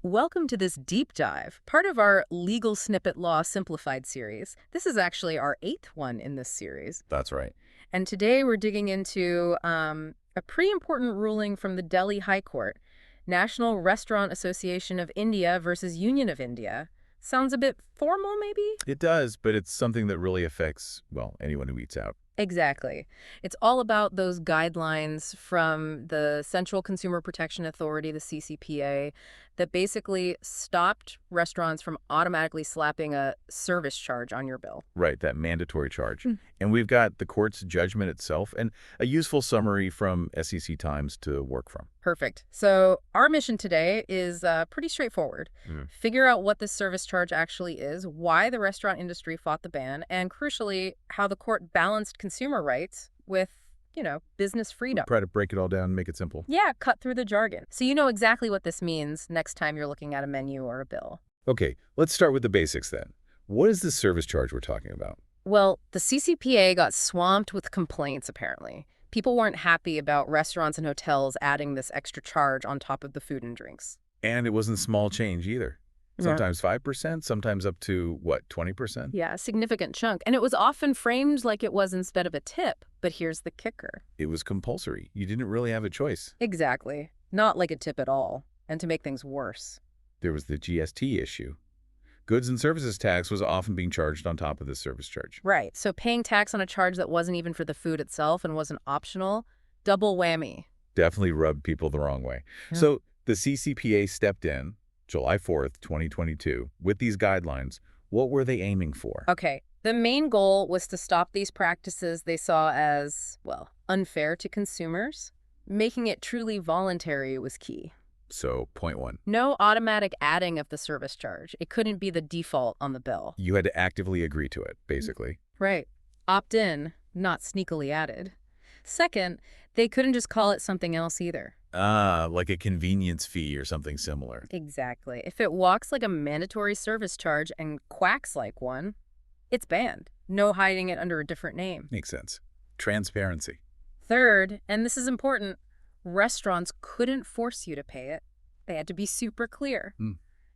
Welcome to this deep dive, part of our Legal Snippet Law Simplified series. This is actually our 8th one in this series. That's right. And today we're digging into a pretty important ruling from the Delhi High Court, National Restaurant Association of India versus Union of India. Sounds a bit formal, maybe? It does, but it's something that really affects, well, anyone who eats out. Exactly. It's all about those guidelines from the Central Consumer Protection Authority, the CCPA, that basically stopped restaurants from automatically slapping a service charge on your bill. Right, that mandatory charge. And we've got the court's judgment itself and a useful summary from SEC Times to work from. Perfect. So our mission today is pretty straightforward. Figure out what this service charge actually is, why the restaurant industry fought the ban, and crucially, how the court balanced consumer rights with, business freedom. Try to break it all down and make it simple. Yeah, cut through the jargon. So you know exactly what this means next time you're looking at a menu or a bill. Okay, let's start with the basics then. What is the service charge we're talking about? Well, the CCPA got swamped with complaints, apparently. People weren't happy about restaurants and hotels adding this extra charge on top of the food and drinks. And it wasn't small change either. Sometimes 5%, sometimes up to, 20%? Yeah, a significant chunk. And it was often framed like it was instead of a tip. But here's the kicker. It was compulsory. You didn't really have a choice. Exactly. Not like a tip at all. And to make things worse. There was the GST issue. Goods and services tax was often being charged on top of the service charge. Right. So paying tax on a charge that wasn't even for the food itself and wasn't optional, double whammy. Definitely rubbed people the wrong way. Yeah. So the CCPA stepped in July 4th, 2022, with these guidelines. What were they aiming for? Okay. The main goal was to stop these practices they saw as, unfair to consumers. Making it truly voluntary was key. So, point one. No automatic adding of the service charge. It couldn't be the default on the bill. You had to actively agree to it, basically. Right. Opt in, not sneakily added. Second, they couldn't just call it something else either. Like a convenience fee or something similar. Exactly. If it walks like a mandatory service charge and quacks like one, it's banned. No hiding it under a different name. Makes sense. Transparency. Third, and this is important, restaurants couldn't force you to pay it. They had to be super clear.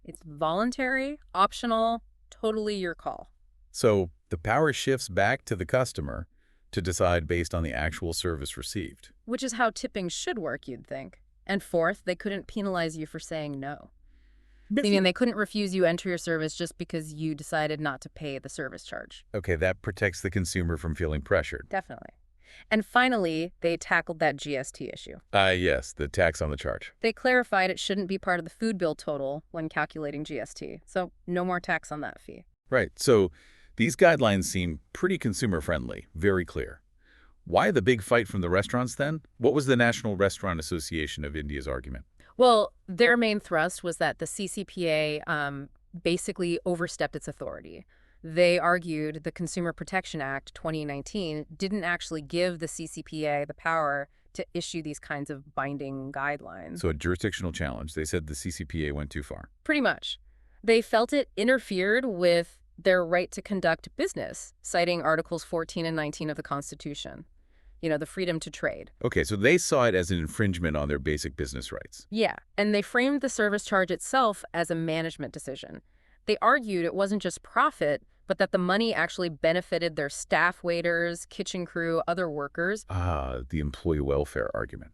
It's voluntary, optional, totally your call. So the power shifts back to the customer to decide based on the actual service received. Which is how tipping should work, you'd think. And fourth, they couldn't penalize you for saying no. Meaning they couldn't refuse you enter your service just because you decided not to pay the service charge. Okay, that protects the consumer from feeling pressured. Definitely. And finally, they tackled that GST issue. Yes, the tax on the charge. They clarified it shouldn't be part of the food bill total when calculating GST. So no more tax on that fee. Right, so these guidelines seem pretty consumer-friendly, very clear. Why the big fight from the restaurants then? What was the National Restaurant Association of India's argument? Well, their main thrust was that the CCPA basically overstepped its authority. They argued the Consumer Protection Act 2019 didn't actually give the CCPA the power to issue these kinds of binding guidelines. So a jurisdictional challenge. They said the CCPA went too far. Pretty much. They felt it interfered with their right to conduct business, citing Articles 14 and 19 of the Constitution. The freedom to trade. Okay, so they saw it as an infringement on their basic business rights. Yeah, and they framed the service charge itself as a management decision. They argued it wasn't just profit, but that the money actually benefited their staff waiters, kitchen crew, other workers. The employee welfare argument.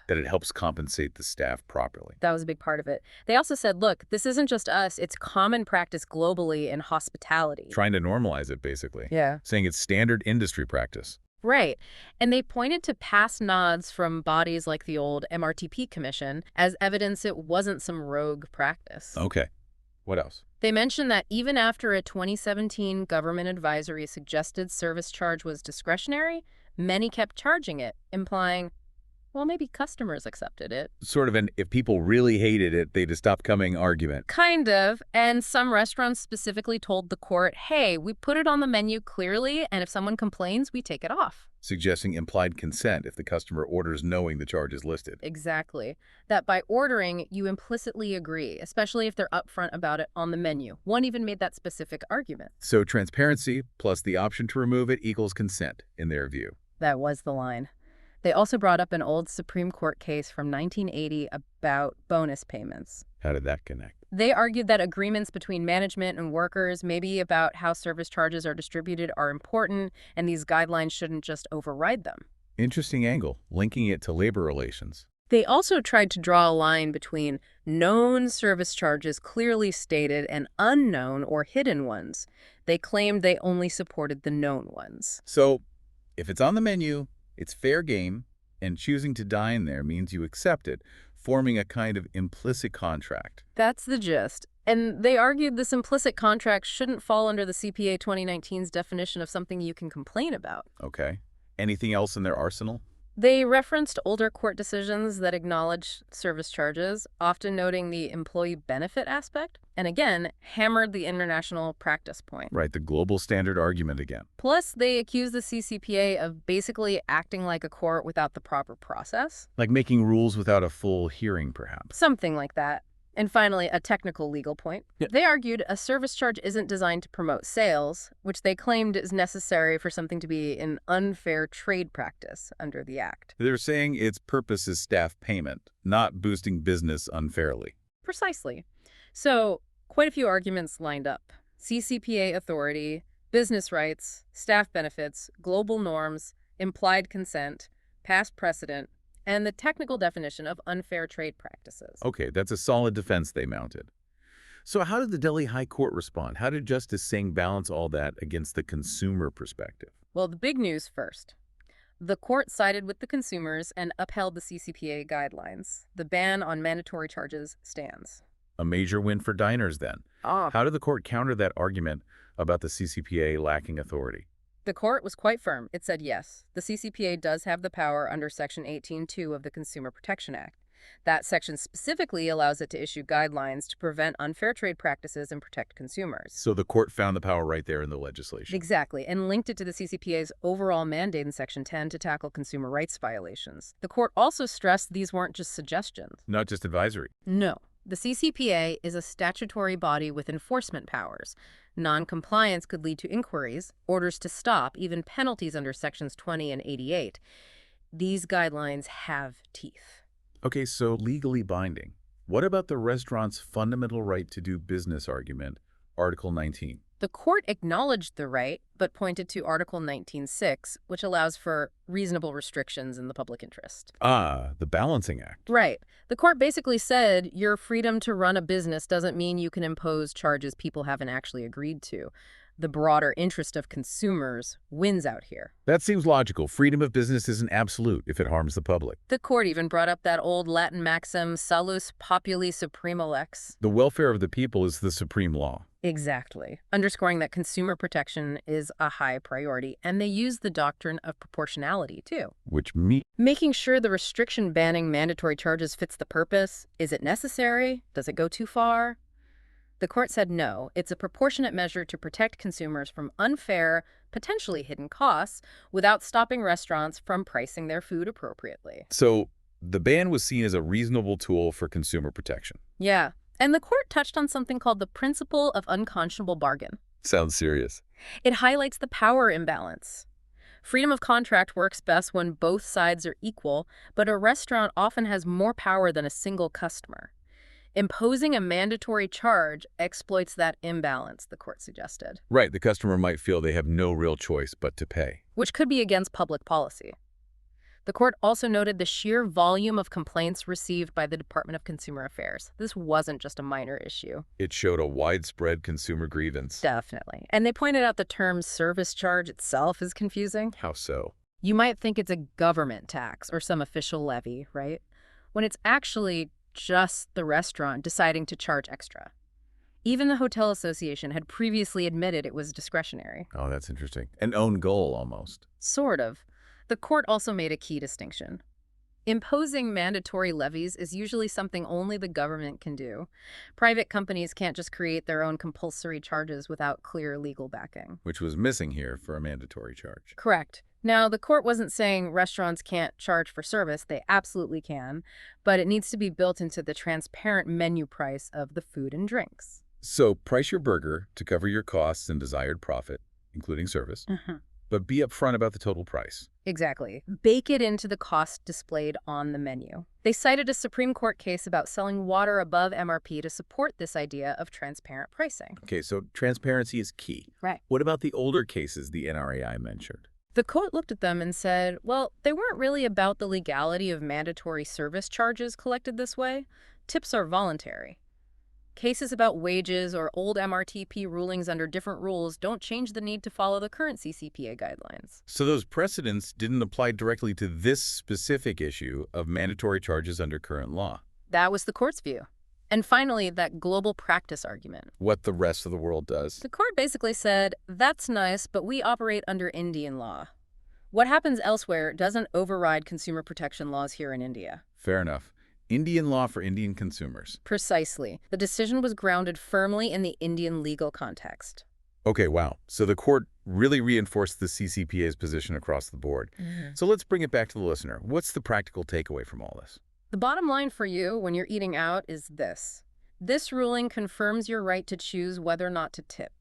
That it helps compensate the staff properly. That was a big part of it. They also said, look, this isn't just us. It's common practice globally in hospitality. Trying to normalize it, basically. Yeah. Saying it's standard industry practice. Right. And they pointed to past nods from bodies like the old MRTP Commission as evidence it wasn't some rogue practice. Okay. What else? They mentioned that even after a 2017 government advisory suggested service charge was discretionary, many kept charging it, implying, well, maybe customers accepted it. Sort of an if people really hated it, they'd stop coming argument. Kind of. And some restaurants specifically told the court, hey, we put it on the menu clearly, and if someone complains, we take it off. Suggesting implied consent if the customer orders knowing the charge is listed. Exactly. That by ordering, you implicitly agree, especially if they're upfront about it on the menu. One even made that specific argument. So transparency plus the option to remove it equals consent, in their view. That was the line. They also brought up an old Supreme Court case from 1980 about bonus payments. How did that connect? They argued that agreements between management and workers, maybe about how service charges are distributed, are important, and these guidelines shouldn't just override them. Interesting angle, linking it to labor relations. They also tried to draw a line between known service charges clearly stated and unknown or hidden ones. They claimed they only supported the known ones. So, if it's on the menu, it's fair game, and choosing to dine there means you accept it, forming a kind of implicit contract. That's the gist. And they argued this implicit contract shouldn't fall under the CPA 2019's definition of something you can complain about. Okay. Anything else in their arsenal? They referenced older court decisions that acknowledged service charges, often noting the employee benefit aspect, and again, hammered the international practice point. Right, the global standard argument again. Plus, they accused the CCPA of basically acting like a court without the proper process. Like making rules without a full hearing, perhaps. Something like that. And finally, a technical legal point. Yeah. They argued a service charge isn't designed to promote sales, which they claimed is necessary for something to be an unfair trade practice under the Act. They're saying its purpose is staff payment, not boosting business unfairly. Precisely. So, quite a few arguments lined up. CCPA authority, business rights, staff benefits, global norms, implied consent, past precedent, and the technical definition of unfair trade practices. Okay, that's a solid defense they mounted. So how did the Delhi High Court respond? How did Justice Singh balance all that against the consumer perspective? Well, the big news first. The court sided with the consumers and upheld the CCPA guidelines. The ban on mandatory charges stands. A major win for diners, then. How did the court counter that argument about the CCPA lacking authority? The court was quite firm. It said yes, the CCPA does have the power under Section 18(2) of the Consumer Protection Act. That section specifically allows it to issue guidelines to prevent unfair trade practices and protect consumers. So the court found the power right there in the legislation. Exactly, and linked it to the CCPA's overall mandate in Section 10 to tackle consumer rights violations. The court also stressed these weren't just suggestions. Not just advisory. No. The CCPA is a statutory body with enforcement powers. Non-compliance could lead to inquiries, orders to stop, even penalties under Sections 20 and 88. These guidelines have teeth. Okay, so legally binding. What about the restaurant's fundamental right to do business argument, Article 19? The court acknowledged the right, but pointed to Article 19(6), which allows for reasonable restrictions in the public interest. Ah, the Balancing Act. Right. The court basically said your freedom to run a business doesn't mean you can impose charges people haven't actually agreed to. The broader interest of consumers wins out here. That seems logical. Freedom of business isn't absolute if it harms the public. The court even brought up that old Latin maxim, salus populi supremo lex. The welfare of the people is the supreme law. Exactly, underscoring that consumer protection is a high priority, and they use the doctrine of proportionality, too. Making sure the restriction banning mandatory charges fits the purpose. Is it necessary? Does it go too far? The court said no, it's a proportionate measure to protect consumers from unfair, potentially hidden costs without stopping restaurants from pricing their food appropriately. So the ban was seen as a reasonable tool for consumer protection. Yeah. And the court touched on something called the principle of unconscionable bargain. Sounds serious. It highlights the power imbalance. Freedom of contract works best when both sides are equal, but a restaurant often has more power than a single customer. Imposing a mandatory charge exploits that imbalance, the court suggested. Right, the customer might feel they have no real choice but to pay. Which could be against public policy. The court also noted the sheer volume of complaints received by the Department of Consumer Affairs. This wasn't just a minor issue. It showed a widespread consumer grievance. Definitely. And they pointed out the term service charge itself is confusing. How so? You might think it's a government tax or some official levy, right? When it's actually just the restaurant deciding to charge extra. Even the Hotel Association had previously admitted it was discretionary. Oh, that's interesting. An own goal, almost. Sort of. The court also made a key distinction. Imposing mandatory levies is usually something only the government can do. Private companies can't just create their own compulsory charges without clear legal backing. Which was missing here for a mandatory charge. Correct. Now, the court wasn't saying restaurants can't charge for service. They absolutely can, but it needs to be built into the transparent menu price of the food and drinks. So price your burger to cover your costs and desired profit, including service. but be upfront about the total price. Exactly. Bake it into the cost displayed on the menu. They cited a Supreme Court case about selling water above MRP to support this idea of transparent pricing. Okay, so transparency is key. Right. What about the older cases the NRAI mentioned? The court looked at them and said, well, they weren't really about the legality of mandatory service charges collected this way. Tips are voluntary. Cases about wages or old MRTP rulings under different rules don't change the need to follow the current CCPA guidelines. So those precedents didn't apply directly to this specific issue of mandatory charges under current law. That was the court's view. And finally, that global practice argument. What the rest of the world does. The court basically said, that's nice, but we operate under Indian law. What happens elsewhere doesn't override consumer protection laws here in India. Fair enough. Indian law for Indian consumers. Precisely. The decision was grounded firmly in the Indian legal context. Okay, wow. So the court really reinforced the CCPA's position across the board. So let's bring it back to the listener. What's the practical takeaway from all this? The bottom line for you when you're eating out is this. This ruling confirms your right to choose whether or not to tip.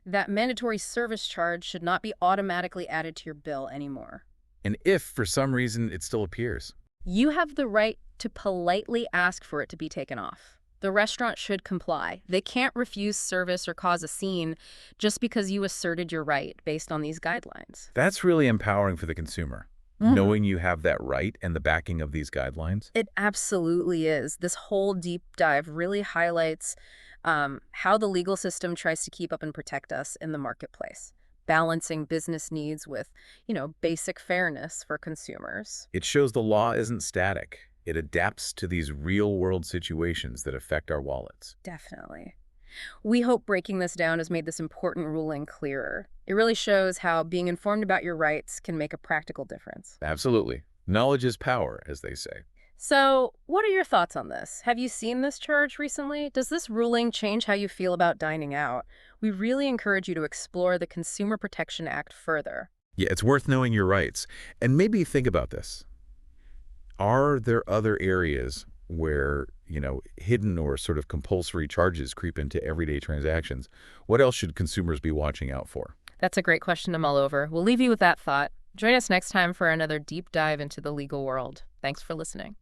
That mandatory service charge should not be automatically added to your bill anymore. And if, for some reason, it still appears? You have the right to politely ask for it to be taken off. The restaurant should comply. They can't refuse service or cause a scene just because you asserted your right based on these guidelines. That's really empowering for the consumer, knowing you have that right and the backing of these guidelines. It absolutely is. This whole deep dive really highlights how the legal system tries to keep up and protect us in the marketplace, balancing business needs with, basic fairness for consumers. It shows the law isn't static. It adapts to these real-world situations that affect our wallets. Definitely. We hope breaking this down has made this important ruling clearer. It really shows how being informed about your rights can make a practical difference. Absolutely. Knowledge is power, as they say. So, what are your thoughts on this? Have you seen this charge recently? Does this ruling change how you feel about dining out? We really encourage you to explore the Consumer Protection Act further. Yeah, it's worth knowing your rights. And maybe think about this. Are there other areas where, hidden or sort of compulsory charges creep into everyday transactions? What else should consumers be watching out for? That's a great question to mull over. We'll leave you with that thought. Join us next time for another deep dive into the legal world. Thanks for listening.